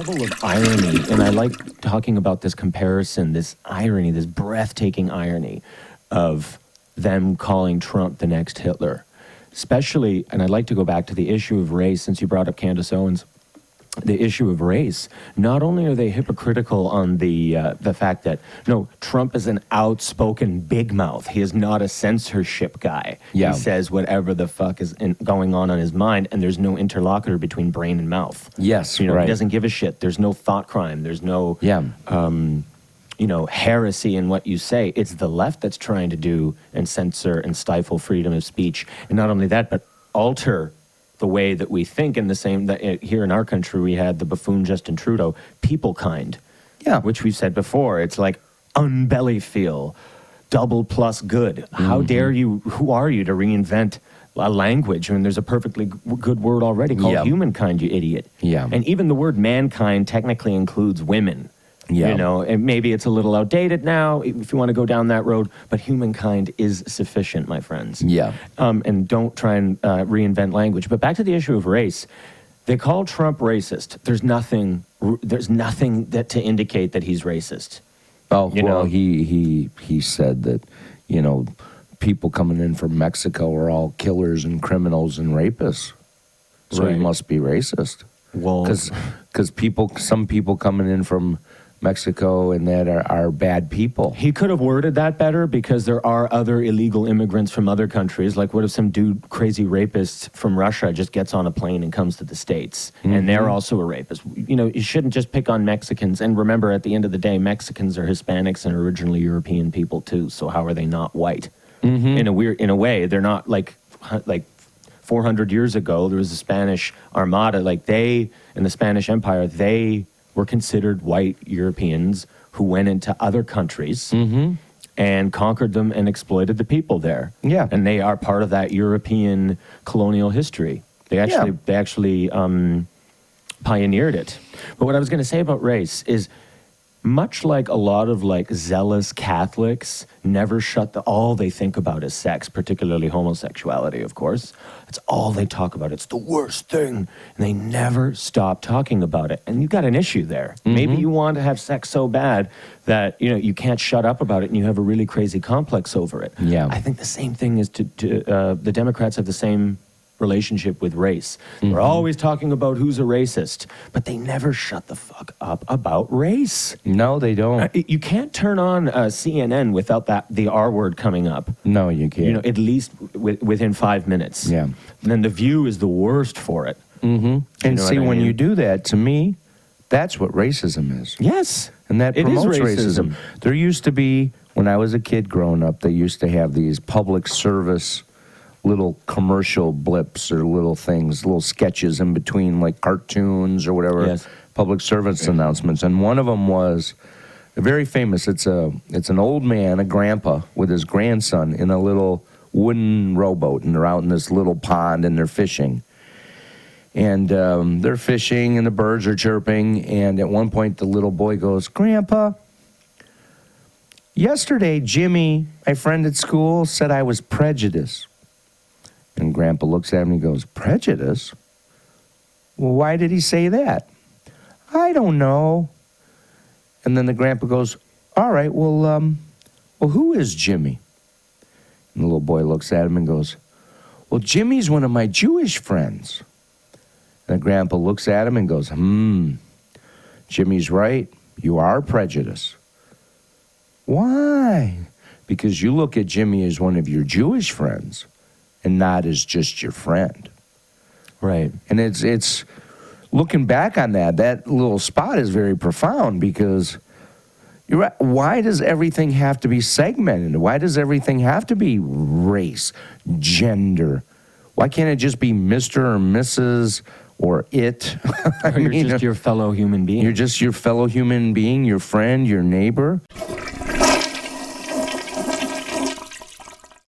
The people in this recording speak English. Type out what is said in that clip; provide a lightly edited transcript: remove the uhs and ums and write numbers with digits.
level of irony, and I like talking about this comparison, this irony, this breathtaking irony of them calling Trump the next Hitler. Especially, and I'd like to go back to the issue of race, since you brought up Candace Owens. The issue of race. Not only are they hypocritical on the fact that, no, Trump is an outspoken big mouth. He is not a censorship guy. Yeah. He says whatever the fuck is going on his mind, and there's no interlocutor between brain and mouth. Yes, You know, right. he doesn't give a shit. There's no thought crime. There's no, Yeah. heresy in what you say. It's the left that's trying to do and censor and stifle freedom of speech. And not only that, but alter the way that we think. In the same that here in our country we had the buffoon Justin Trudeau, people kind, which we've said before. It's like unbelly feel, double plus good. How dare you? Who are you to reinvent a language? I mean, there's a perfectly good word already called humankind. You idiot. Yeah. And even the word mankind technically includes women. Yeah. You know, and maybe it's a little outdated now if you want to go down that road, but humankind is sufficient, my friends. Yeah. And don't try and reinvent language. But back to the issue of race, they call Trump racist. There's nothing that to indicate that he's racist. Oh, You well, know? he said that, people coming in from Mexico are all killers and criminals and rapists. So he Right. must be racist. Well, Because some people coming in from Mexico and that are bad people. he could have worded that better, because there are other illegal immigrants from other countries. Like, what if some dude, crazy rapist from Russia, just gets on a plane and comes to the States, and they're also a rapist? You know, you shouldn't just pick on Mexicans. And remember, at the end of the day, Mexicans are Hispanics and originally European people too. So how are they not white? In a way, they're not like 400 years ago. There was the Spanish Armada. Like, they in the Spanish Empire, they were considered white Europeans who went into other countries and conquered them and exploited the people there. Yeah. And they are part of that European colonial history. They actually pioneered it. But what I was going to say about race is, much like a lot of zealous Catholics never all they think about is sex, particularly homosexuality, of course. It's all they talk about. It's the worst thing. And they never stop talking about it. And you've got an issue there. Maybe you want to have sex so bad that, you can't shut up about it, and you have a really crazy complex over it. Yeah. I think the same thing is the Democrats have the same relationship with race. They're always talking about who's a racist, but they never shut the fuck up about race. No, they don't. You can't turn on CNN without the R word coming up. No, you can't. At least within 5 minutes. Yeah. And then The View is the worst for it. And know see, what I when mean? you do that, to me, that's what racism is. Yes. And that It is promotes racism. racism. There used to be, when I was a kid growing up, they used to have these public service little commercial blips or little things, little sketches in between, like cartoons or whatever, Yes. public service announcements. And one of them was very famous. It's an old man, a grandpa, with his grandson in a little wooden rowboat, and they're out in this little pond and they're fishing. And they're fishing and the birds are chirping. And at one point, the little boy goes, "Grandpa, yesterday Jimmy, my friend at school, said I was prejudiced." And Grandpa looks at him and he goes, "Prejudice? Well, why did he say that?" "I don't know." And then the grandpa goes, "All right, well, who is Jimmy?" And the little boy looks at him and goes, "Well, Jimmy's one of my Jewish friends." And the grandpa looks at him and goes, "Jimmy's right. You are prejudiced." "Why?" "Because you look at Jimmy as one of your Jewish friends and not as just your friend." Right. And it's looking back on that little spot is very profound, because you're right. Why does everything have to be segmented? Why does everything have to be race, gender? Why can't it just be Mr. or Mrs. or it? You're just your fellow human being. You're just your fellow human being, your friend, your neighbor.